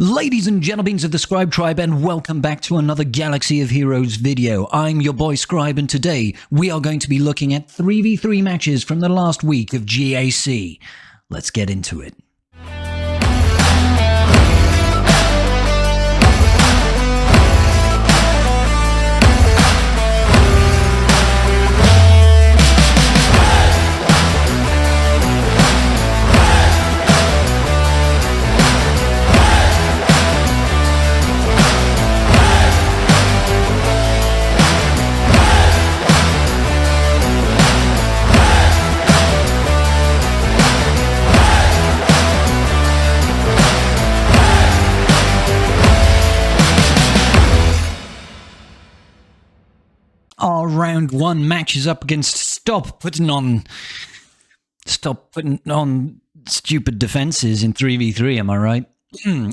Ladies and gentlemen of the Scribe Tribe, and welcome back to another Galaxy of Heroes video. I'm your boy Scribe, and today we are going to be looking at 3v3 matches from the last week of GAC. Let's get into it. Our round one match is up against Stop putting on stupid defenses in 3v3, am I right?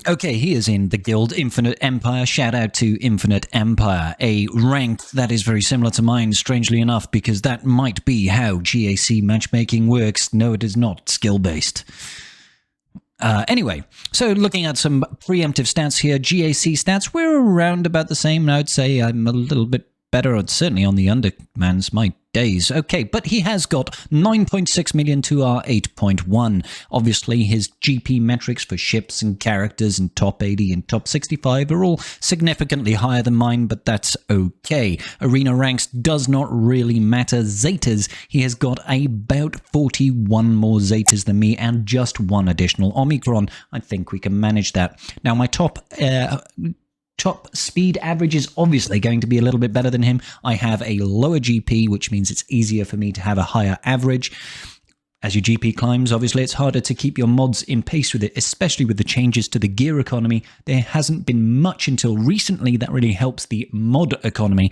Okay, he is in the guild Infinite Empire. Shout out to Infinite Empire, a rank that is very similar to mine, strangely enough, because that might be how GAC matchmaking works. No, it is not skill-based. Anyway, so looking at some preemptive stats here, GAC stats, we're around about the same. I would say I'm a little bit better, certainly on the Undermans, my days. Okay, but he has got 9.6 million to our 8.1. Obviously, his GP metrics for ships and characters and top 80 and top 65 are all significantly higher than mine, but that's okay. Arena ranks does not really matter. Zetas, he has got about 41 more Zetas than me and just one additional Omicron. I think we can manage that. Now, my top speed average is obviously going to be a little bit better than him. I have a lower GP, which means it's easier for me to have a higher average. As your GP climbs, obviously, it's harder to keep your mods in pace with it, especially with the changes to the gear economy. There hasn't been much until recently that really helps the mod economy.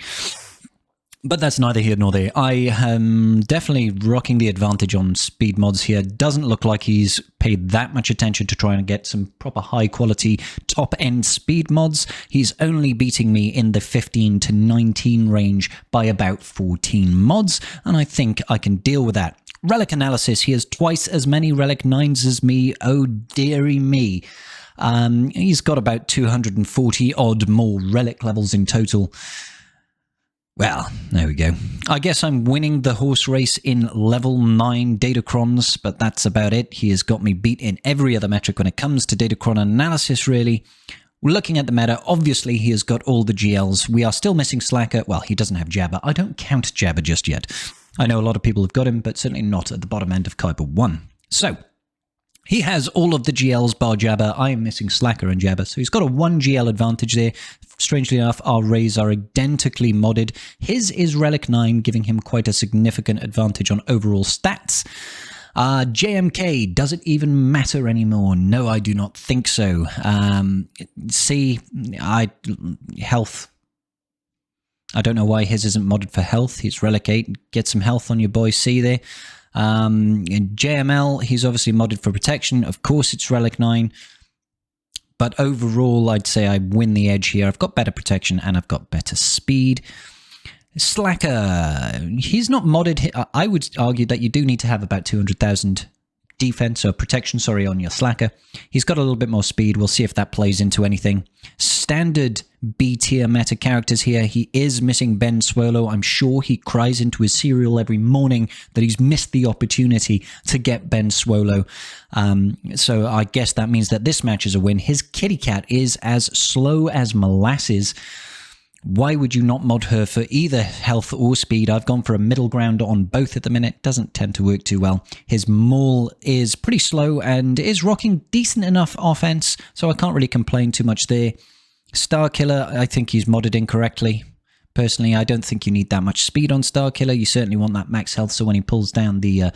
But that's neither here nor there. I am definitely rocking the advantage on speed mods here. Doesn't look like he's paid that much attention to trying to get some proper high-quality top-end speed mods. He's only beating me in the 15 to 19 range by about 14 mods, and I think I can deal with that. Relic analysis, he has twice as many Relic 9s as me. Oh, dearie me. He's got about 240-odd more Relic levels in total. Well, there we go. I guess I'm winning the horse race in level 9 Datacrons, but that's about it. He has got me beat in every other metric when it comes to Datacron analysis, really. Looking at the meta, obviously he has got all the GLs. We are still missing Slacker. Well, he doesn't have Jabba. I don't count Jabba just yet. I know a lot of people have got him, but certainly not at the bottom end of Kuiper 1. So, he has all of the GLs bar Jabba. I am missing Slacker and Jabba, so he's got a 1 GL advantage there. Strangely enough, our Reys are identically modded. His is Relic 9, giving him quite a significant advantage on overall stats. JMK, does it even matter anymore? No, I do not think so. Health. I don't know why his isn't modded for health. He's Relic 8. Get some health on your boy C there. In JML, he's obviously modded for protection. Of course, it's Relic 9. But overall, I'd say I win the edge here. I've got better protection and I've got better speed. Slacker, he's not modded. I would argue that you do need to have about 200,000 defense or protection, sorry, on your Slacker. He's got a little bit more speed. We'll see if that plays into anything. Standard B tier meta characters here. He is missing Ben Swolo. I'm sure he cries into his cereal every morning that he's missed the opportunity to get Ben Swolo. So I guess that means that this match is a win. His kitty cat is as slow as molasses. Why would you not mod her for either health or speed? I've gone for a middle ground on both at the minute. Doesn't tend to work too well. His Maul is pretty slow and is rocking decent enough offense, so I can't really complain too much there. Starkiller, I think he's modded incorrectly. Personally, I don't think you need that much speed on Starkiller. You certainly want that max health, so when he pulls down the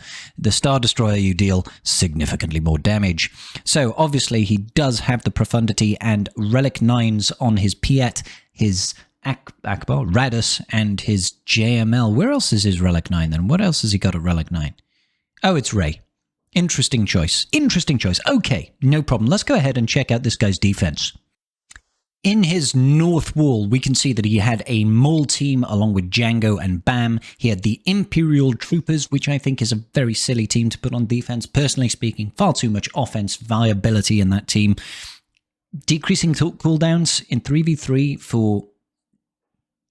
Star Destroyer, you deal significantly more damage. So, obviously, he does have the Profundity and Relic 9s on his Piet, his Akbar, Raddus, and his JML. Where else is his Relic 9 then? What else has he got at Relic 9? Oh, it's Rey. Interesting choice. Interesting choice. Okay, no problem. Let's go ahead and check out this guy's defense. In his north wall, we can see that he had a Maul team along with Django and Bam. He had the Imperial Troopers, which I think is a very silly team to put on defense. Personally speaking, far too much offense viability in that team. decreasing cooldowns in 3v3 for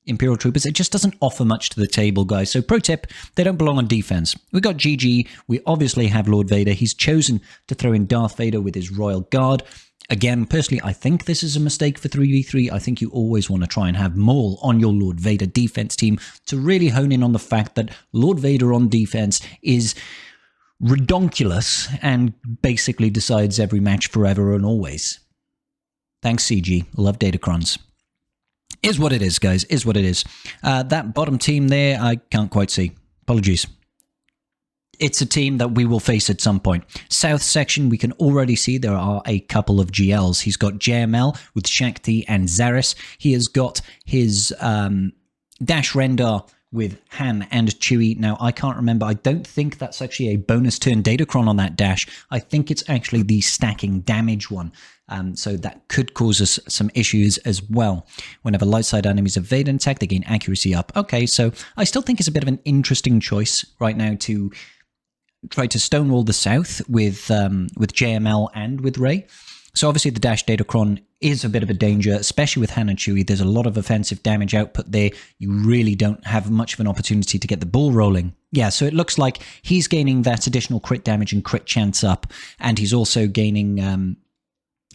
Imperial Troopers, it just doesn't offer much to the table, guys. So pro tip, they don't belong on defense. We got GG. We obviously have Lord Vader. He's chosen to throw in Darth Vader with his Royal Guard. Again, personally, I think this is a mistake for 3v3. I think you always want to try and have Maul on your Lord Vader defense team to really hone in on the fact that Lord Vader on defense is redonkulous and basically decides every match forever and always. Thanks, CG. Love Datacrons. Is what it is, guys. Is what it is. That bottom team there, I can't quite see. Apologies. It's a team that we will face at some point. South section, we can already see there are a couple of GLs. He's got JML with Shakti and Zaris. He has got his Dash Rendar with Han and Chewie. Now, I can't remember. I don't think that's actually a bonus turn Datacron on that dash. I think it's actually the stacking damage one. So that could cause us some issues as well. Whenever light side enemies evade an attack, they gain accuracy up. Okay, so I still think it's a bit of an interesting choice right now to try to stonewall the south with JML and with Rey. So obviously the dash Datacron is a bit of a danger, especially with Han and Chewie. There's a lot of offensive damage output there. You really don't have much of an opportunity to get the ball rolling. Yeah, so it looks like he's gaining that additional crit damage and crit chance up, and he's also gaining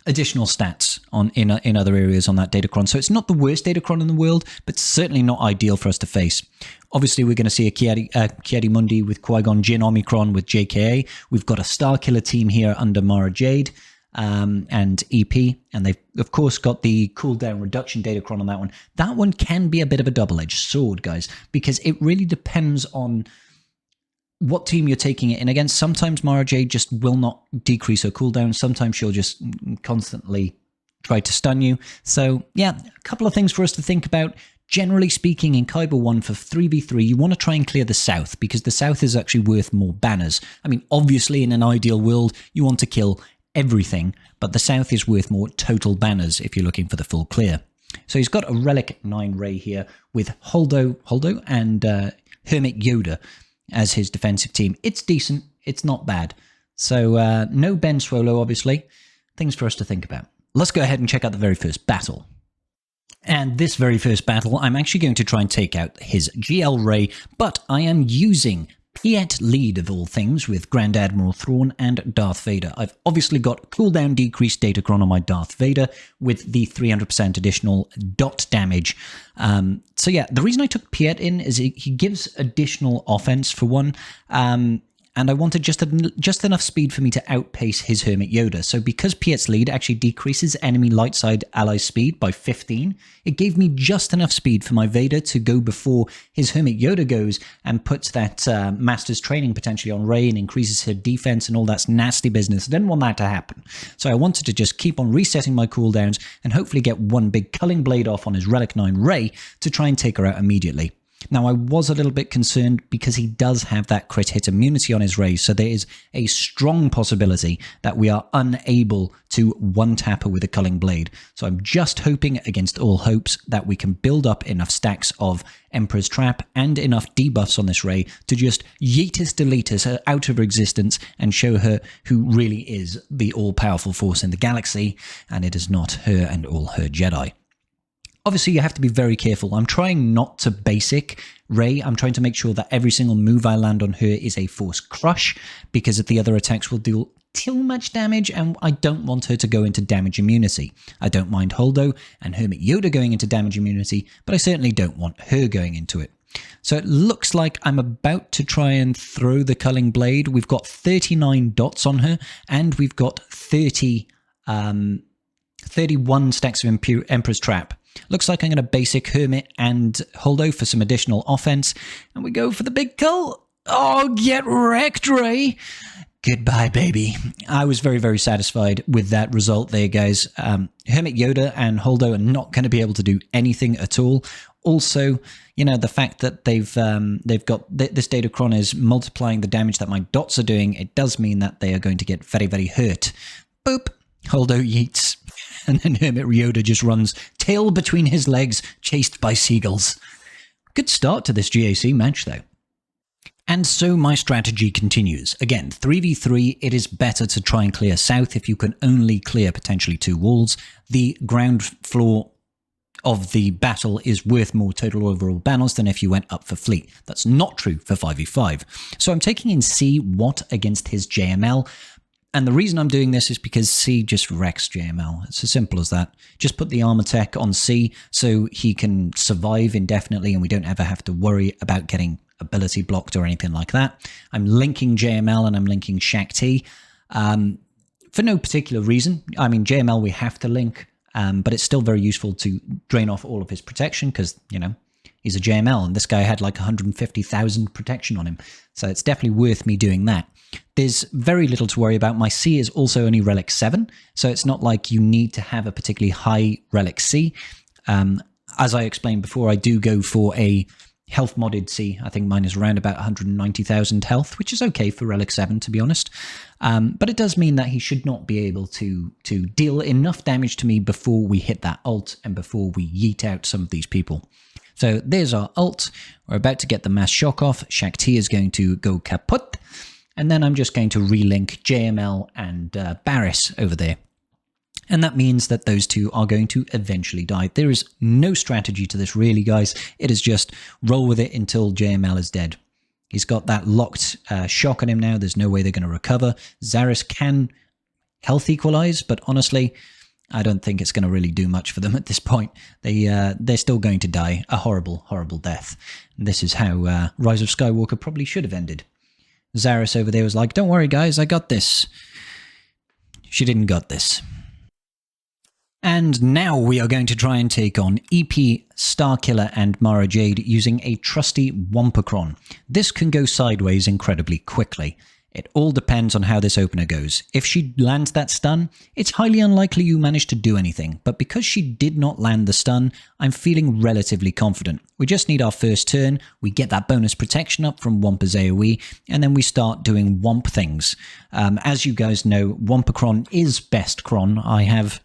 additional stats in other areas on that Datacron. So it's not the worst Datacron in the world, but certainly not ideal for us to face. Obviously, we're going to see a Kiadi Mundi with Qui-Gon Jinn Omicron with JKA. We've got a Star Killer team here under Mara Jade and EP, and they've, of course, got the cooldown reduction Datacron on that one. That one can be a bit of a double-edged sword, guys, because it really depends on what team you're taking it in against. Sometimes Mara Jade just will not decrease her cooldown. Sometimes she'll just constantly try to stun you. So, yeah, a couple of things for us to think about. Generally speaking, in Kyber 1 for 3v3, you want to try and clear the south, because the south is actually worth more banners. I mean, obviously, in an ideal world, you want to kill everything, but the south is worth more total banners if you're looking for the full clear. So he's got a Relic 9 Rey here with Holdo and Hermit Yoda as his defensive team. It's decent. It's not bad. So no Ben Swolo, obviously. Things for us to think about. Let's go ahead and check out the very first battle. And this very first battle, I'm actually going to try and take out his GL Rey, but I am using Piet lead of all things with Grand Admiral Thrawn and Darth Vader. I've obviously got cooldown decreased Datacron on my Darth Vader with the 300% additional dot damage. So yeah, the reason I took Piet in is he gives additional offense for one. And I wanted just enough speed for me to outpace his Hermit Yoda. So because Piet's lead actually decreases enemy light side ally speed by 15, it gave me just enough speed for my Vader to go before his Hermit Yoda goes and puts that Master's Training potentially on Rey and increases her defense and all that nasty business. I didn't want that to happen. So I wanted to just keep on resetting my cooldowns and hopefully get one big culling blade off on his Relic 9 Rey to try and take her out immediately. Now, I was a little bit concerned because he does have that crit hit immunity on his Rey, so there is a strong possibility that we are unable to one-tap her with a culling blade. So I'm just hoping against all hopes that we can build up enough stacks of Emperor's Trap and enough debuffs on this Rey to just yeetus deletus her out of her existence and show her who really is the all-powerful force in the galaxy, and it is not her and all her Jedi. Obviously, you have to be very careful. I'm trying not to basic Rey. I'm trying to make sure that every single move I land on her is a force crush, because if the other attacks will deal too much damage, and I don't want her to go into damage immunity. I don't mind Holdo and Hermit Yoda going into damage immunity, but I certainly don't want her going into it. So it looks like I'm about to try and throw the culling blade. We've got 39 dots on her, and we've got 31 stacks of Emperor's Trap. Looks like I'm going to basic Hermit and Holdo for some additional offense. And we go for the big cull. Oh, get wrecked, Rey. Goodbye, baby. I was very, very satisfied with that result there, guys. Hermit Yoda and Holdo are not going to be able to do anything at all. Also, you know, the fact that they've got this Datacron is multiplying the damage that my dots are doing. It does mean that they are going to get very, very hurt. Boop. Holdo yeets. And then Hermit Yoda just runs, tail between his legs, chased by seagulls. Good start to this GAC match, though. And so my strategy continues. Again, 3v3, it is better to try and clear south if you can only clear potentially 2 walls. The ground floor of the battle is worth more total overall battles than if you went up for fleet. That's not true for 5v5. So I'm taking in C Watt against his JML. And the reason I'm doing this is because C just wrecks JML. It's as simple as that. Just put the armor tech on C so he can survive indefinitely and we don't ever have to worry about getting ability blocked or anything like that. I'm linking JML and I'm linking Shaq T for no particular reason. I mean, JML we have to link, but it's still very useful to drain off all of his protection because, you know, he's a JML and this guy had like 150,000 protection on him. So it's definitely worth me doing that. There's very little to worry about. My C is also only Relic 7, so it's not like you need to have a particularly high Relic C. As I explained before, I do go for a health modded C. I think mine is around about 190,000 health, which is okay for Relic 7, to be honest. But it does mean that he should not be able to deal enough damage to me before we hit that ult and before we yeet out some of these people. So there's our ult. We're about to get the mass shock off. Shaq T is going to go kaput. And then I'm just going to relink JML and Barris over there. And that means that those two are going to eventually die. There is no strategy to this really, guys. It is just roll with it until JML is dead. He's got that locked shock on him now. There's no way they're going to recover. Zaris can health equalize, but honestly, I don't think it's going to really do much for them at this point. They're still going to die a horrible, horrible death. And this is how Rise of Skywalker probably should have ended. Zaris over there was like, don't worry guys, I got this. She didn't got this. And now we are going to try and take on EP, Starkiller and Mara Jade using a trusty Wampacron. This can go sideways incredibly quickly. It all depends on how this opener goes. If she lands that stun, it's highly unlikely you manage to do anything, but because she did not land the stun, I'm feeling relatively confident. We just need our first turn, we get that bonus protection up from Wampa's AoE, and then we start doing Wamp things. As you guys know, Wampacron is best Cron. I have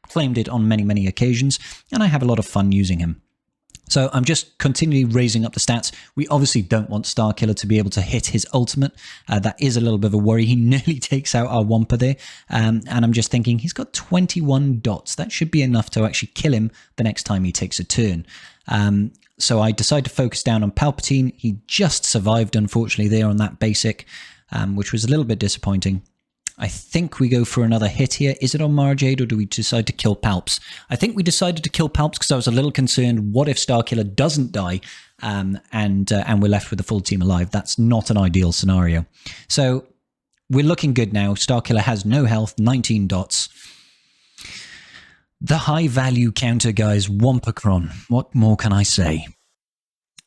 claimed it on many, many occasions, and I have a lot of fun using him. So I'm just continually raising up the stats. We obviously don't want Starkiller to be able to hit his ultimate. That is a little bit of a worry. He nearly takes out our Wampa there. And I'm just thinking, he's got 21 dots. That should be enough to actually kill him the next time he takes a turn. So I decide to focus down on Palpatine. He just survived, unfortunately, there on that basic, which was a little bit disappointing. I think we go for another hit here. Is it on Mara Jade or do we decide to kill Palps? I think we decided to kill Palps because I was a little concerned. What if Starkiller doesn't die and we're left with the full team alive? That's not an ideal scenario. So we're looking good now. Starkiller has no health, 19 dots. The high value counter, guys, Wampacron. What more can I say?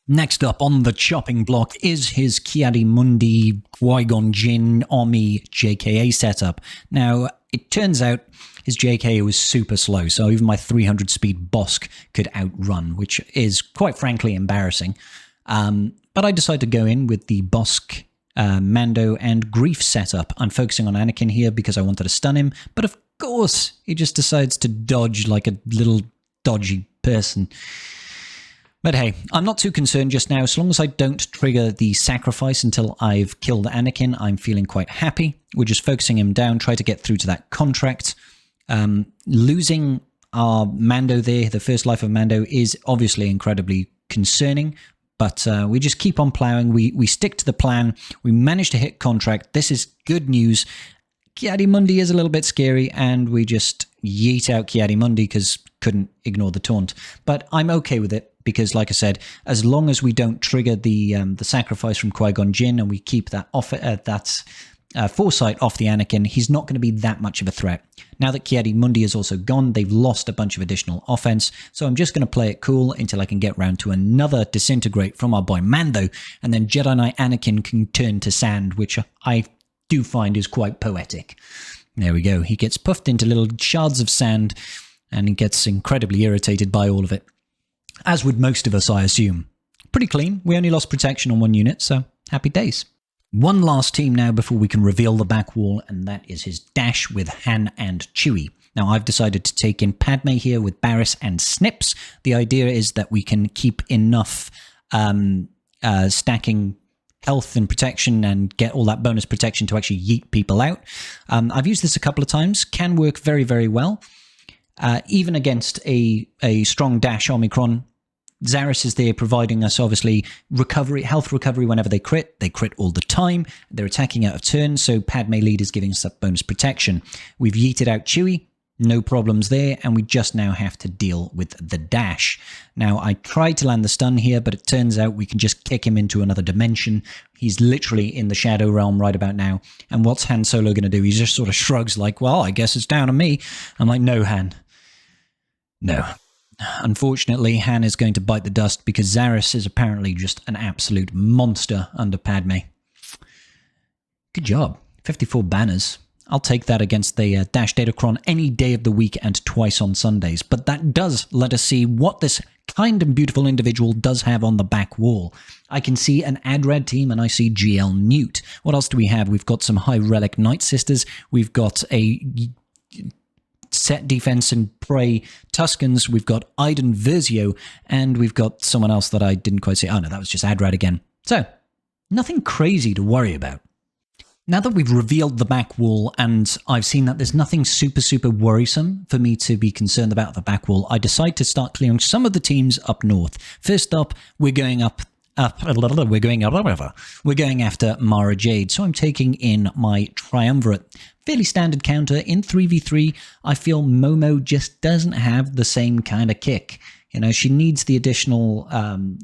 Next up on the chopping block is his Ki-Adi-Mundi Qui-Gon Jinn Omi JKA setup. Now, it turns out his JKA was super slow, so even my 300 speed Bosk could outrun, which is quite frankly embarrassing. But I decided to go in with the Bosk, Mando, and Grief setup. I'm focusing on Anakin here because I wanted to stun him, but of course, he just decides to dodge like a little dodgy person. But hey, I'm not too concerned just now. As long as I don't trigger the sacrifice until I've killed Anakin, I'm feeling quite happy. We're just focusing him down, try to get through to that contract. Losing our Mando there, the first life of Mando, is obviously incredibly concerning. But we just keep on plowing. We stick to the plan. We manage to hit contract. This is good news. Ki-Adi-Mundi is a little bit scary, and we just yeet out Ki-Adi-Mundi because couldn't ignore the taunt. But I'm okay with it. Because, like I said, as long as we don't trigger the sacrifice from Qui-Gon Jinn and we keep that foresight off the Anakin, he's not going to be that much of a threat. Now that Ki-Adi-Mundi is also gone, they've lost a bunch of additional offense, so I'm just going to play it cool until I can get round to another disintegrate from our boy Mando, and then Jedi Knight Anakin can turn to sand, which I do find is quite poetic. There we go. He gets puffed into little shards of sand, and he gets incredibly irritated by all of it. As would most of us, I assume. Pretty clean. We only lost protection on one unit, so happy days. One last team now before we can reveal the back wall, and that is his dash with Han and Chewie. Now, I've decided to take in Padme here with Barris and Snips. The idea is that we can keep enough stacking health and protection and get all that bonus protection to actually yeet people out. I've used this a couple of times. Can work very, very well. Even against a strong dash Omicron, Zaris is there providing us, obviously, health recovery whenever they crit. They crit all the time. They're attacking out of turn, so Padme lead is giving us that bonus protection. We've yeeted out Chewie. No problems there, and we just now have to deal with the dash. Now, I tried to land the stun here, but it turns out we can just kick him into another dimension. He's literally in the Shadow Realm right about now, and what's Han Solo going to do? He just sort of shrugs like, well, I guess it's down to me. I'm like, no, Han. No. Unfortunately, Han is going to bite the dust because Zaris is apparently just an absolute monster under Padme. Good job. 54 banners. I'll take that against the Dash Datacron any day of the week and twice on Sundays. But that does let us see what this kind and beautiful individual does have on the back wall. I can see an Adrad team and I see GL Nute. What else do we have? We've got some High Relic Nightsisters. We've got a set defense and prey Tuskans. We've got Iden Versio, and we've got someone else that I didn't quite see. Oh no, that was just Adrad again. So, nothing crazy to worry about. Now that we've revealed the back wall and I've seen that there's nothing super worrisome for me to be concerned about the back wall, I decide to start clearing some of the teams up north. First up, we're going we're going after Mara Jade. So I'm taking in my Triumvirate. Fairly standard counter in 3v3. I feel Momo just doesn't have the same kind of kick. You know, she needs the additional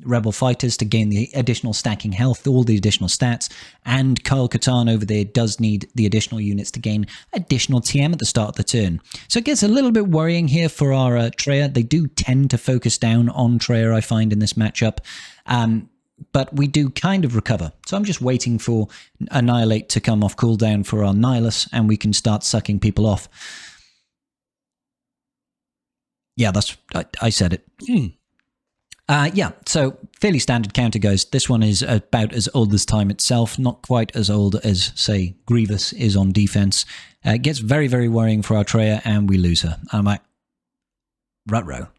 rebel fighters to gain the additional stacking health, all the additional stats, and Kyle Katarn over there does need the additional units to gain additional TM at the start of the turn. So it gets a little bit worrying here for our Traya. They do tend to focus down on Traya, I find, in this matchup. But we do kind of recover. So I'm just waiting for Annihilate to come off cooldown for our Nihilus, and we can start sucking people off. Yeah, I said it. Yeah, so fairly standard counter, guys. This one is about as old as time itself, not quite as old as, say, Grievous is on defense. It gets very worrying for our Traya, and we lose her. I'm like, ruh-roh.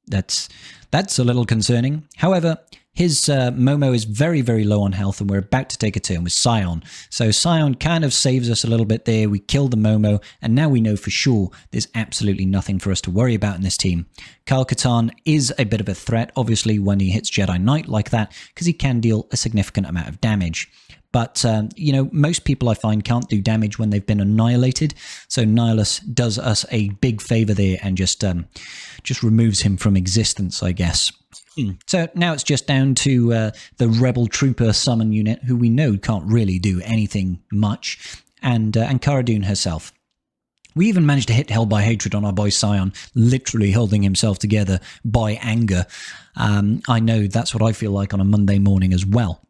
That's a little concerning. However, his Momo is very low on health, and we're about to take a turn with Scion. So Scion kind of saves us a little bit there. We kill the Momo, and now we know for sure there's absolutely nothing for us to worry about in this team. Kyle Katarn is a bit of a threat, obviously, when he hits Jedi Knight like that, because he can deal a significant amount of damage. But, you know, most people I find can't do damage when they've been annihilated. So Nihilus does us a big favor there and just removes him from existence, I guess. So now it's just down to the Rebel Trooper summon unit, who we know can't really do anything much, and Cara Dune herself. We even managed to hit Hell by Hatred on our boy Scion, literally holding himself together by anger. I know that's what I feel like on a Monday morning as well.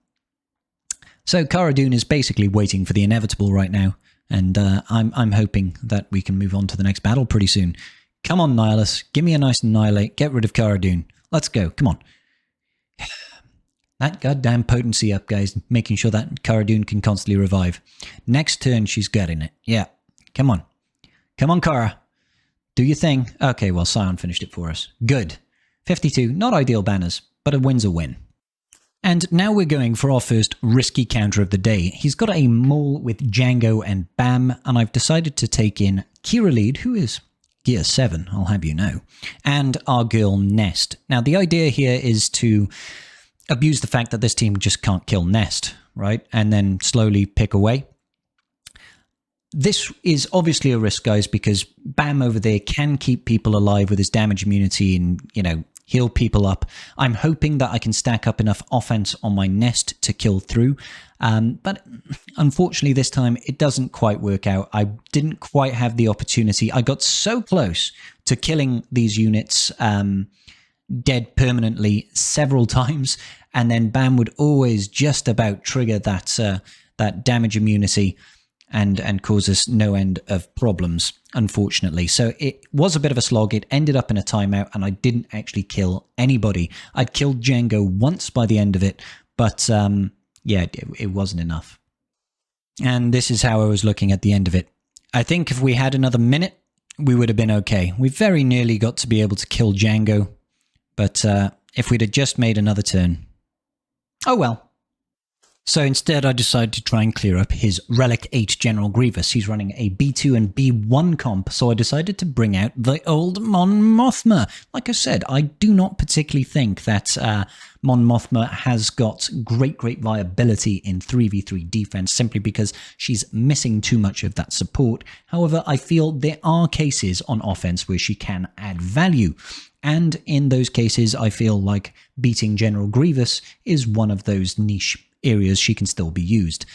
So Cara Dune is basically waiting for the inevitable right now, and I'm hoping that we can move on to the next battle pretty soon. Come on, Nihilus, give me a nice Annihilate, get rid of Cara Dune. Let's go, come on. That goddamn potency up, guys, making sure that Cara Dune can constantly revive. Next turn, she's getting it. Yeah, come on. Come on, Cara. Do your thing. Okay, well, Scion finished it for us. Good. 52, not ideal banners, but a win's a win. And now we're going for our first risky counter of the day. He's got a Maul with Django and Bam, and I've decided to take in Kira Lead, who is Gear 7, I'll have you know, and our girl Nest. Now, the idea here is to abuse the fact that this team just can't kill Nest, right? And then slowly pick away. This is obviously a risk, guys, because Bam over there can keep people alive with his damage immunity and, you know, heal people up. I'm hoping that I can stack up enough offense on my Nest to kill through. But unfortunately, this time it doesn't quite work out. I didn't quite have the opportunity. I got so close to killing these units dead permanently several times, and then Bam would always just about trigger that damage immunity and cause us no end of problems, unfortunately. So it was a bit of a slog. It ended up in a timeout, and I didn't actually kill anybody. I'd killed Django once by the end of it, but yeah, it wasn't enough. And this is how I was looking at the end of it. I think if we had another minute, we would have been okay. We very nearly got to be able to kill Django, but if we'd have just made another turn. Oh well. So instead, I decided to try and clear up his Relic 8 General Grievous. He's running a B2 and B1 comp, so I decided to bring out the old Mon Mothma. Like I said, I do not particularly think that Mon Mothma has got great viability in 3v3 defense, simply because she's missing too much of that support. However, I feel there are cases on offense where she can add value. And in those cases, I feel like beating General Grievous is one of those niche areas she can still be used.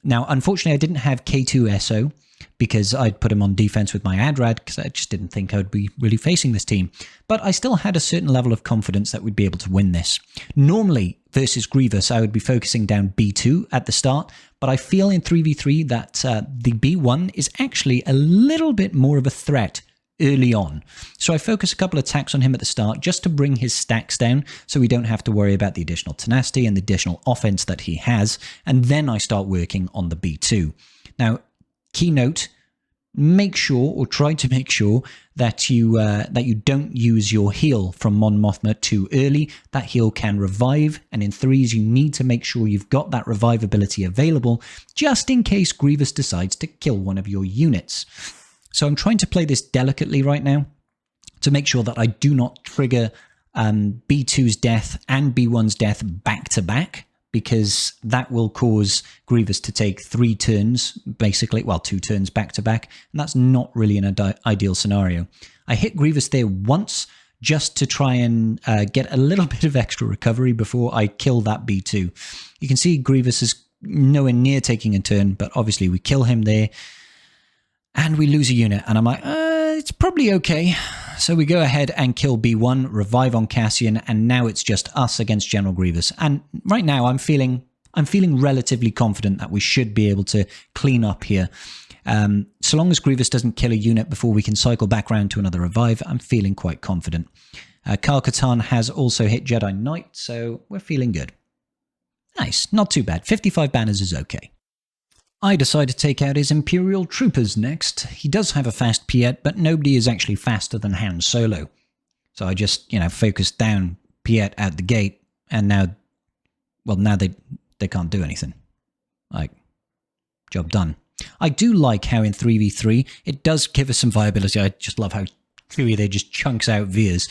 Now, unfortunately, I didn't have K2 SO because I'd put him on defense with my Adrad because I just didn't think I would be really facing this team. But I still had a certain level of confidence that we'd be able to win this. Normally, versus Grievous, I would be focusing down B2 at the start, but I feel in 3v3 that the B1 is actually a little bit more of a threat early on. So I focus a couple of attacks on him at the start just to bring his stacks down so we don't have to worry about the additional tenacity and the additional offense that he has, and then I start working on the B2. Now, keynote, make sure, or try to make sure, that you don't use your heal from Mon Mothma too early. That heal can revive, and in threes you need to make sure you've got that revive ability available just in case Grievous decides to kill one of your units. So I'm trying to play this delicately right now to make sure that I do not trigger B2's death and B1's death back to back, because that will cause Grievous to take 3 turns, basically, well, 2 turns back to back, and that's not really an ideal scenario. I hit Grievous there once just to try and get a little bit of extra recovery before I kill that B2. You can see Grievous is nowhere near taking a turn, but obviously we kill him there. And we lose a unit, and I'm like, it's probably okay. So we go ahead and kill B1, revive on Cassian, and now it's just us against General Grievous. And right now I'm feeling relatively confident that we should be able to clean up here. So long as Grievous doesn't kill a unit before we can cycle back around to another revive, I'm feeling quite confident. Kyle Katarn has also hit Jedi Knight, so we're feeling good. Nice, not too bad. 55 banners is okay. I decide to take out his Imperial Troopers next. He does have a fast Piet, but nobody is actually faster than Han Solo. So I just, focused down Piet at the gate, and now they can't do anything. Like, job done. I do like how in 3v3, it does give us some viability. I just love how Chewie there just chunks out Veers.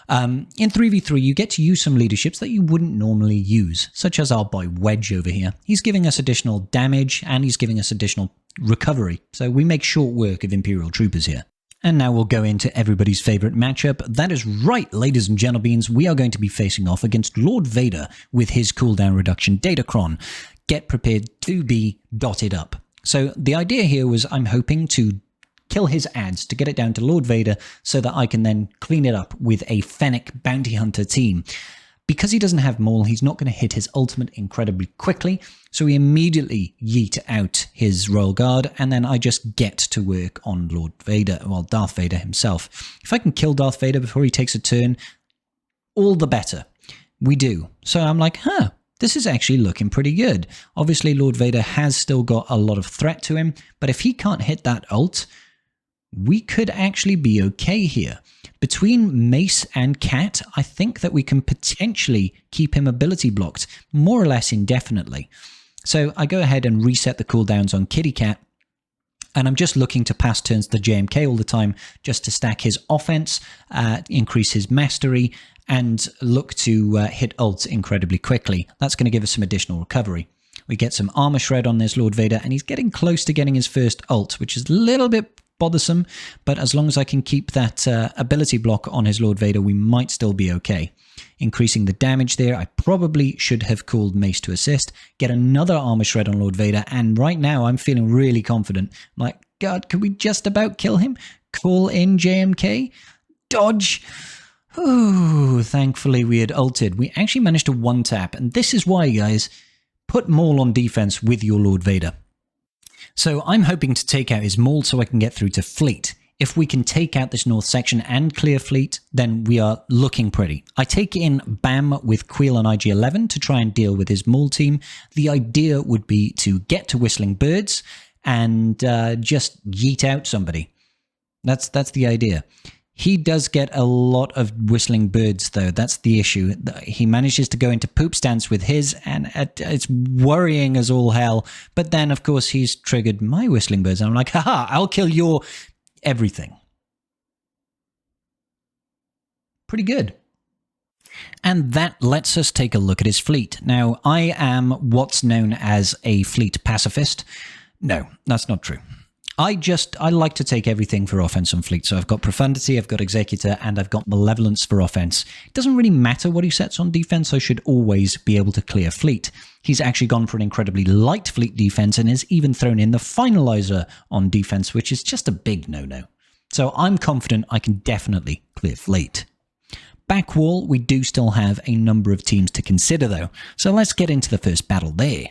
In 3v3, you get to use some leaderships that you wouldn't normally use, such as our boy Wedge over here. He's giving us additional damage, and he's giving us additional recovery, so we make short work of Imperial Troopers here. And now we'll go into everybody's favourite matchup. That is right, ladies and gentlemen, we are going to be facing off against Lord Vader with his cooldown reduction Datacron. Get prepared to be dotted up. So the idea here was I'm hoping to kill his ads to get it down to Lord Vader so that I can then clean it up with a Fennec bounty hunter team. Because he doesn't have Maul, he's not going to hit his ultimate incredibly quickly, so we immediately yeet out his Royal Guard, and then I just get to work on Lord Vader, well, Darth Vader himself. If I can kill Darth Vader before he takes a turn, all the better. We do. So I'm like, this is actually looking pretty good. Obviously, Lord Vader has still got a lot of threat to him, but if he can't hit that ult, we could actually be okay here. Between Mace and Cat, I think that we can potentially keep him ability blocked, more or less indefinitely. So I go ahead and reset the cooldowns on Kitty Cat, and I'm just looking to pass turns to JMK all the time, just to stack his offense, increase his mastery, and look to hit ults incredibly quickly. That's going to give us some additional recovery. We get some armor shred on this Lord Vader, and he's getting close to getting his first ult, which is a little bit bothersome, but as long as I can keep that ability block on his Lord Vader, we might still be okay. Increasing the damage there, I probably should have called Mace to assist, get another armor shred on Lord Vader, and right now I'm feeling really confident. I'm like, God, could we just about kill him? Call in JMK? Dodge! Ooh, thankfully we had ulted. We actually managed to one-tap, and this is why, guys, put Maul on defense with your Lord Vader. So I'm hoping to take out his Maul so I can get through to Fleet. If we can take out this north section and clear Fleet, then we are looking pretty. I take in Bam with Queel on IG-11 to try and deal with his Maul team. The idea would be to get to Whistling Birds and just yeet out somebody. That's the idea. He does get a lot of whistling birds, though. That's the issue. He manages to go into poop stance with his, and it's worrying as all hell. But then, of course, he's triggered my whistling birds. And I'm like, haha, I'll kill your everything. Pretty good. And that lets us take a look at his fleet. Now, I am what's known as a fleet pacifist. No, that's not true. I like to take everything for offense on fleet. So I've got Profundity, I've got Executor, and I've got Malevolence for offense. It doesn't really matter what he sets on defense. I should always be able to clear fleet. He's actually gone for an incredibly light fleet defense and has even thrown in the Finalizer on defense, which is just a big no-no. So I'm confident I can definitely clear fleet. Back wall, we do still have a number of teams to consider, though. So let's get into the first battle there.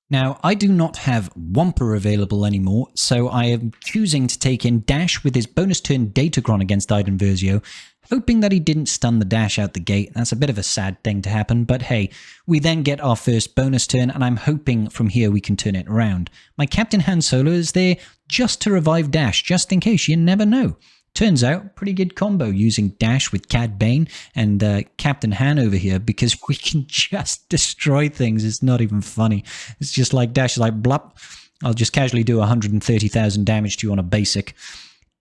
Now, I do not have Wampa available anymore, so I am choosing to take in Dash with his bonus turn Datacron against Iden Versio, hoping that he didn't stun the Dash out the gate. That's a bit of a sad thing to happen, but hey, we then get our first bonus turn, and I'm hoping from here we can turn it around. My Captain Han Solo is there just to revive Dash, just in case, you never know. Turns out, pretty good combo using Dash with Cad Bane and Captain Han over here, because we can just destroy things. It's not even funny. It's just like Dash is like, blup, I'll just casually do 130,000 damage to you on a basic.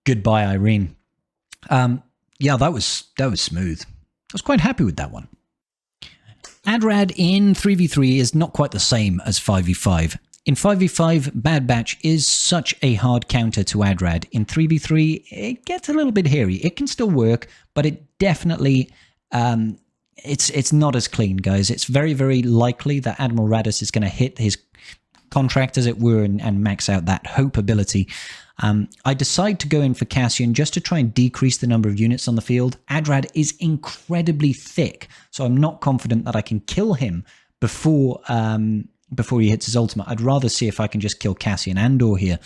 Goodbye, Irene. Yeah, that was smooth. I was quite happy with that one. Adrad in 3v3 is not quite the same as 5v5. In 5v5, Bad Batch is such a hard counter to Adrad. In 3v3, it gets a little bit hairy. It can still work, but it definitely, it's not as clean, guys. It's very, very likely that Admiral Raddus is going to hit his contract, as it were, and max out that hope ability. I decide to go in for Cassian just to try and decrease the number of units on the field. Adrad is incredibly thick, so I'm not confident that I can kill him before he hits his ultimate. I'd rather see if I can just kill Cassian Andor here.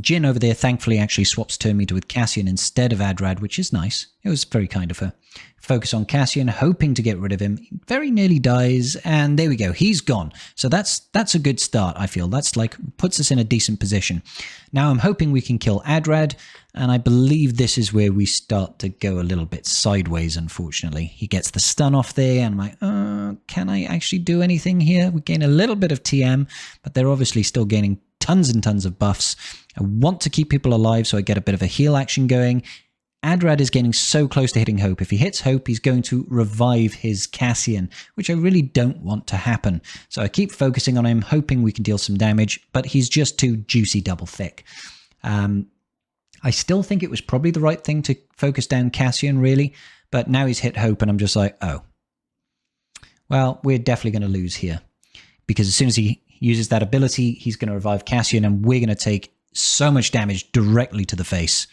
Jin over there thankfully actually swaps turn meter with Cassian instead of Adrad, which is nice. It was very kind of her. Focus on Cassian, hoping to get rid of him. He very nearly dies, and there we go. He's gone. So that's a good start, I feel. That's like puts us in a decent position. Now I'm hoping we can kill Adrad, and I believe this is where we start to go a little bit sideways, unfortunately. He gets the stun off there, and I'm like, can I actually do anything here? We gain a little bit of TM, but they're obviously still gaining tons and tons of buffs. I want to keep people alive, so I get a bit of a heal action going. Adrad is getting so close to hitting Hope. If he hits Hope, he's going to revive his Cassian, which I really don't want to happen. So I keep focusing on him, hoping we can deal some damage, but he's just too juicy double thick. I still think it was probably the right thing to focus down Cassian, really, but now he's hit Hope, and I'm just like, oh. Well, we're definitely going to lose here, because as soon as he uses that ability, he's going to revive Cassian, and we're going to take so much damage directly to the face.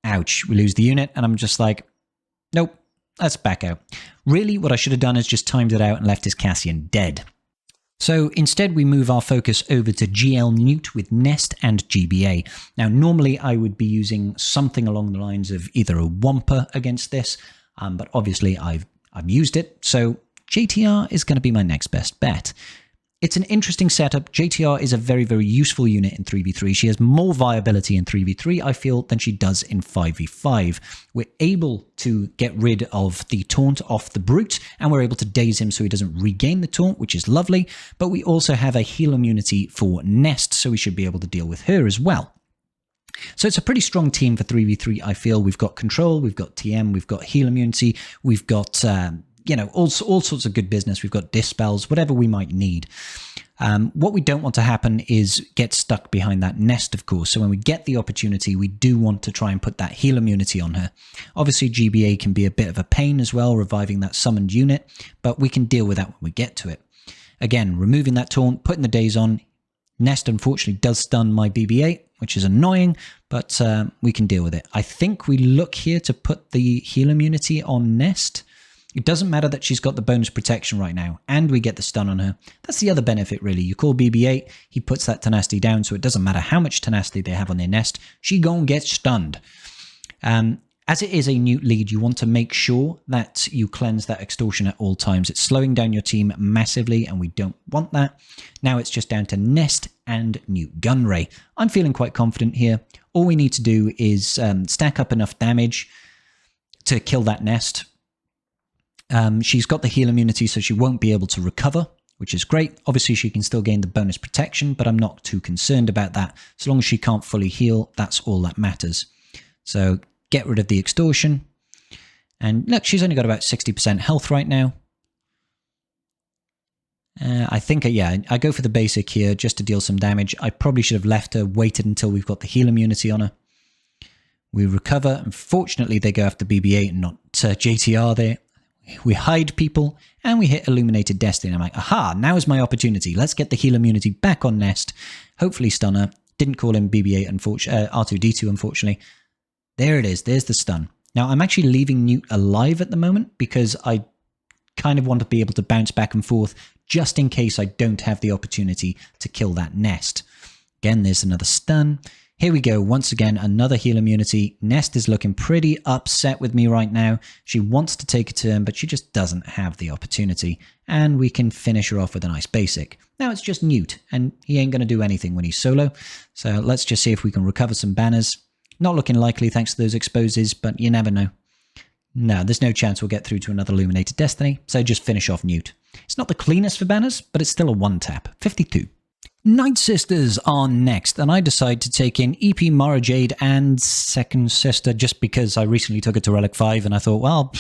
Ouch, we lose the unit, and I'm just like, nope, let's back out. Really, what I should have done is just timed it out and left his Cassian dead. So instead, we move our focus over to GL Nute with Nest and GBA. Now, normally I would be using something along the lines of either a Wampa against this, but obviously I've used it, so JTR is going to be my next best bet. It's an interesting setup. JTR is a very, very useful unit in 3v3. She has more viability in 3v3, I feel, than she does in 5v5. We're able to get rid of the taunt off the Brute, and we're able to daze him so he doesn't regain the taunt, which is lovely. But we also have a heal immunity for Nest, so we should be able to deal with her as well. So it's a pretty strong team for 3v3, I feel. We've got control, we've got TM, we've got heal immunity, we've got all sorts of good business. We've got dispels, whatever we might need. What we don't want to happen is get stuck behind that Nest, of course. So when we get the opportunity, we do want to try and put that heal immunity on her. Obviously, GBA can be a bit of a pain as well, reviving that summoned unit, but we can deal with that when we get to it. Again, removing that taunt, putting the daze on. Nest, unfortunately, does stun my BB-8, which is annoying, but we can deal with it. I think we look here to put the heal immunity on Nest. It doesn't matter that she's got the bonus protection right now, and we get the stun on her. That's the other benefit, really. You call BB-8, he puts that tenacity down, so it doesn't matter how much tenacity they have on their Nest, she gon' get stunned. As it is a Nute lead, you want to make sure that you cleanse that extortion at all times. It's slowing down your team massively, and we don't want that. Now it's just down to Nest and Nute Gunray. I'm feeling quite confident here. All we need to do is stack up enough damage to kill that Nest. She's got the heal immunity, so she won't be able to recover, which is great. Obviously, she can still gain the bonus protection, but I'm not too concerned about that. As long as she can't fully heal, that's all that matters. So get rid of the extortion. And look, she's only got about 60% health right now. I think, yeah, I go for the basic here just to deal some damage. I probably should have left her, waited until we've got the heal immunity on her. We recover. Unfortunately, they go after BB-8 and not JTR there. We hide people, and we hit Illuminated Destiny. I'm like, aha, now is my opportunity. Let's get the heal immunity back on Nest. Hopefully stun her. Didn't call him BB-8, R2-D2, unfortunately. There it is. There's the stun. Now, I'm actually leaving Nute alive at the moment because I kind of want to be able to bounce back and forth just in case I don't have the opportunity to kill that Nest. Again, there's another stun. Here we go. Once again, another heal immunity. Nest is looking pretty upset with me right now. She wants to take a turn, but she just doesn't have the opportunity. And we can finish her off with a nice basic. Now it's just Nute, and he ain't going to do anything when he's solo. So let's just see if we can recover some banners. Not looking likely thanks to those exposes, but you never know. No, there's no chance we'll get through to another Illuminated Destiny, so just finish off Nute. It's not the cleanest for banners, but it's still a one-tap. 52. Nightsisters are next, and I decide to take in EP Mara Jade and Second Sister just because I recently took it to Relic 5, and I thought, well,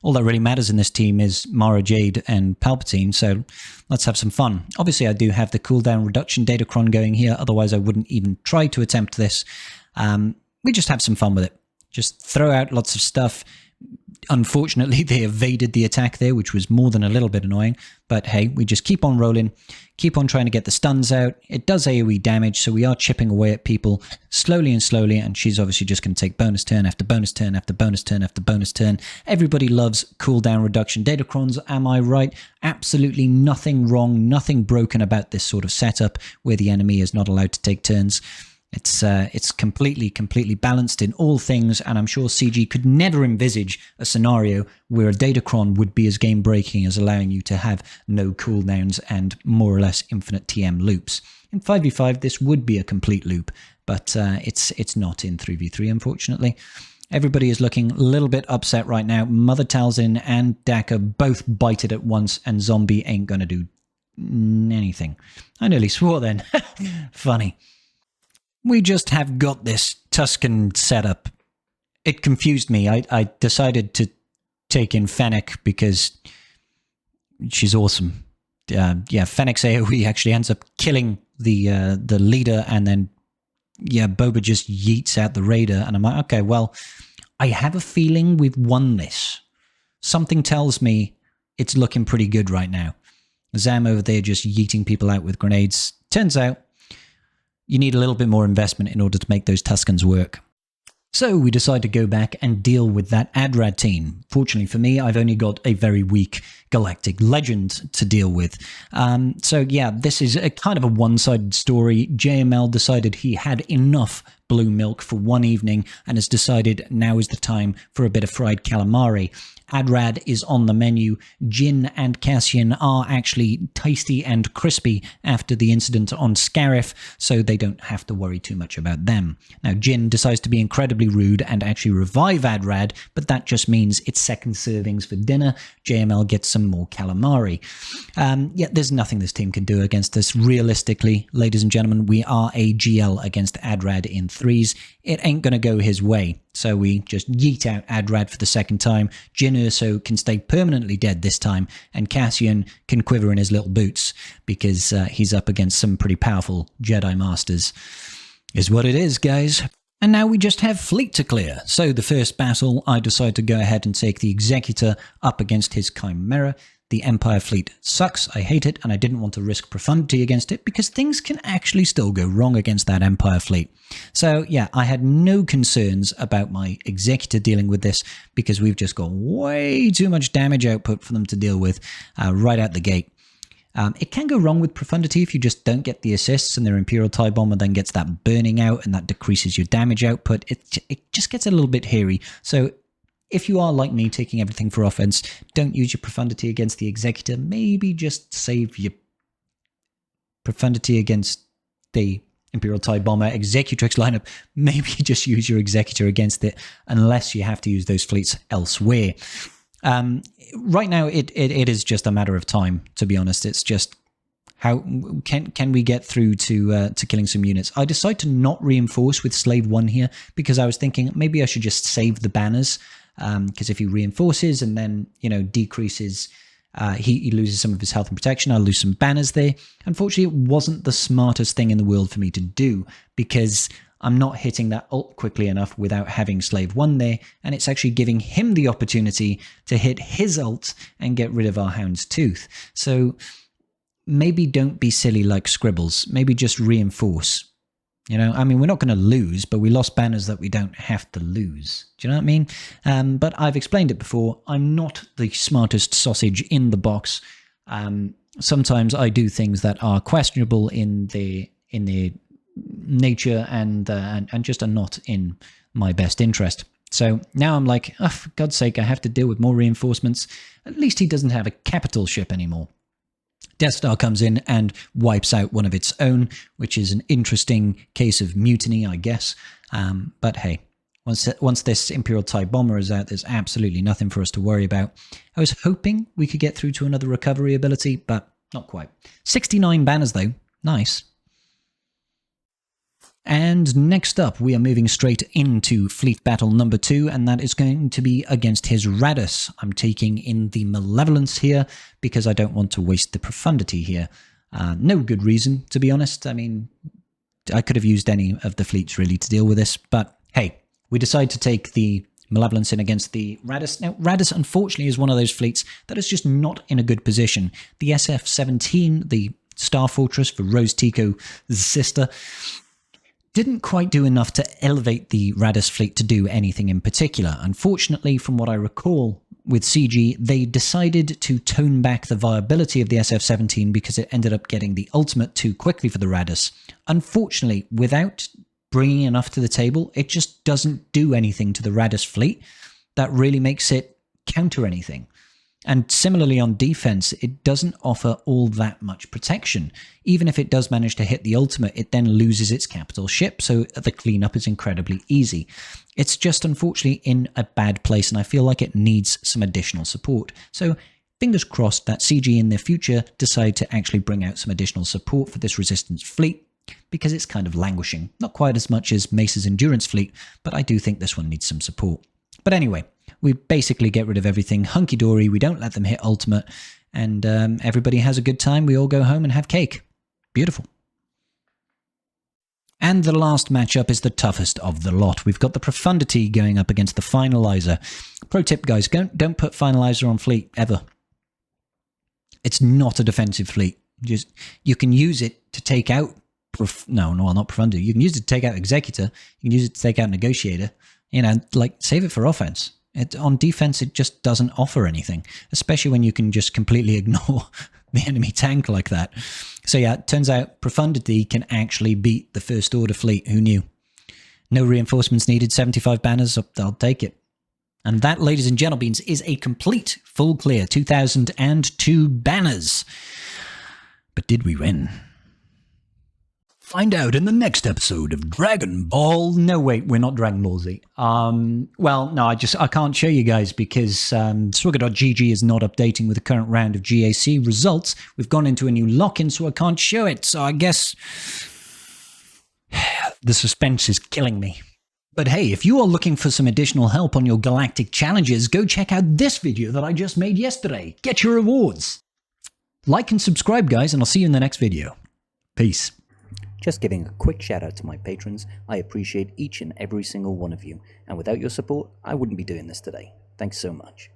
all that really matters in this team is Mara Jade and Palpatine, so let's have some fun. Obviously, I do have the cooldown reduction Datacron going here, otherwise I wouldn't even try to attempt this. We just have some fun with it. Just throw out lots of stuff. Unfortunately, they evaded the attack there, which was more than a little bit annoying. But hey, we just keep on rolling, keep on trying to get the stuns out. It does AoE damage, so we are chipping away at people slowly and slowly, and she's obviously just going to take bonus turn after bonus turn after bonus turn after bonus turn. Everybody loves cooldown reduction Datacrons, am I right? Absolutely nothing wrong, nothing broken about this sort of setup where the enemy is not allowed to take turns. It's completely balanced in all things, and I'm sure CG could never envisage a scenario where a Datacron would be as game-breaking as allowing you to have no cooldowns and more or less infinite TM loops. In 5v5, this would be a complete loop, but it's not in 3v3, unfortunately. Everybody is looking a little bit upset right now. Mother Talzin and Daka both bited at once, and Zombie ain't gonna do anything. I nearly swore then. Funny. We just have got this Tuscan setup. It confused me. I decided to take in Fennec because she's awesome. Yeah, Fennec's AoE actually ends up killing the leader, and then Boba just yeets out the raider, and I'm like, okay, well, I have a feeling we've won this. Something tells me it's looking pretty good right now. Zam over there just yeeting people out with grenades. Turns out you need a little bit more investment in order to make those Tuskans work. So we decide to go back and deal with that Adrad team. Fortunately for me, I've only got a very weak Galactic Legend to deal with. So yeah, this is a kind of a one-sided story. JML decided he had enough blue milk for one evening and has decided now is the time for a bit of fried calamari. Adrad is on the menu. Jin and Cassian are actually tasty and crispy after the incident on Scarif, so they don't have to worry too much about them. Now, Jin decides to be incredibly rude and actually revive Adrad, but that just means it's second servings for dinner. JML gets some more calamari. Yeah, there's nothing this team can do against us. Realistically, ladies and gentlemen, we are a GL against Adrad in threes. It ain't going to go his way. So we just yeet out Adrad for the second time. Jin Urso can stay permanently dead this time, and Cassian can quiver in his little boots because he's up against some pretty powerful Jedi Masters. Is what it is, guys. And now we just have fleet to clear. So the first battle, I decide to go ahead and take the Executor up against his Chimaera. The Empire fleet sucks, I hate it, and I didn't want to risk Profundity against it because things can actually still go wrong against that Empire fleet. So yeah, I had no concerns about my Executor dealing with this because we've just got way too much damage output for them to deal with right out the gate. It can go wrong with Profundity if you just don't get the assists and their Imperial TIE Bomber then gets that burning out and that decreases your damage output. It just gets a little bit hairy. So if you are like me, taking everything for offense, don't use your Profundity against the Executor. Maybe just save your Profundity against the Imperial TIE Bomber Executrix lineup. Maybe just use your Executor against it unless you have to use those fleets elsewhere. Right now, it is just a matter of time, to be honest. It's just how can we get through to killing some units. I decide to not reinforce with Slave 1 here because I was thinking maybe I should just save the banners, because if he reinforces and then, you know, decreases, he loses some of his health and protection, I'll lose some banners there. Unfortunately, it wasn't the smartest thing in the world for me to do because I'm not hitting that ult quickly enough without having Slave 1 there, and it's actually giving him the opportunity to hit his ult and get rid of our Hound's Tooth. So maybe don't be silly like Scribbles. Maybe just reinforce. You know, I mean, we're not going to lose, but we lost banners that we don't have to lose. Do you know what I mean? But I've explained it before. I'm not the smartest sausage in the box. Sometimes I do things that are questionable in their nature and just are not in my best interest. So now I'm like, oh, for God's sake, I have to deal with more reinforcements. At least he doesn't have a capital ship anymore. Death Star comes in and wipes out one of its own, which is an interesting case of mutiny, I guess. But hey, once this Imperial TIE Bomber is out, there's absolutely nothing for us to worry about. I was hoping we could get through to another recovery ability, but not quite. 69 banners though. Nice. And next up, we are moving straight into Fleet Battle number 2, and that is going to be against his Raddus. I'm taking in the Malevolence here because I don't want to waste the Profundity here. No good reason, to be honest. I mean, I could have used any of the fleets really to deal with this, but hey, we decide to take the Malevolence in against the Raddus. Now, Raddus, unfortunately, is one of those fleets that is just not in a good position. The SF-17, the Star Fortress for Rose Tico's sister, didn't quite do enough to elevate the Raddus fleet to do anything in particular. Unfortunately, from what I recall with CG, they decided to tone back the viability of the SF-17 because it ended up getting the ultimate too quickly for the Raddus. Unfortunately, without bringing enough to the table, it just doesn't do anything to the Raddus fleet that really makes it counter anything. And similarly on defense, it doesn't offer all that much protection. Even if it does manage to hit the ultimate, it then loses its capital ship, so the cleanup is incredibly easy. It's just unfortunately in a bad place, and I feel like it needs some additional support. So fingers crossed that CG in the future decide to actually bring out some additional support for this resistance fleet, because it's kind of languishing. Not quite as much as Mace's Endurance fleet, but I do think this one needs some support. But anyway, we basically get rid of everything hunky-dory, we don't let them hit ultimate, and everybody has a good time. We all go home and have cake. Beautiful. And the last matchup is the toughest of the lot. We've got the Profundity going up against the Finalizer. Pro tip, guys, don't put Finalizer on fleet, ever. It's not a defensive fleet. You can use it to take out... not Profundity. You can use it to take out Executor. You can use it to take out Negotiator. You know, like, save it for offense. On defense, it just doesn't offer anything, especially when you can just completely ignore the enemy tank like that. So yeah, it turns out Profundity can actually beat the First Order fleet. Who knew? No reinforcements needed, 75 banners, I'll take it. And that, ladies and gentlemen, is a complete full clear, 2002 banners. But did we win? Find out in the next episode of Dragon Ball. No, wait, we're not Dragon Ball Z. Well, no, I can't show you guys because Swigger.gg is not updating with the current round of GAC results. We've gone into a new lock-in, so I can't show it. So I guess the suspense is killing me. But hey, if you are looking for some additional help on your galactic challenges, go check out this video that I just made yesterday. Get your rewards. Like and subscribe, guys, and I'll see you in the next video. Peace. Just giving a quick shout out to my patrons. I appreciate each and every single one of you, and without your support, I wouldn't be doing this today. Thanks so much.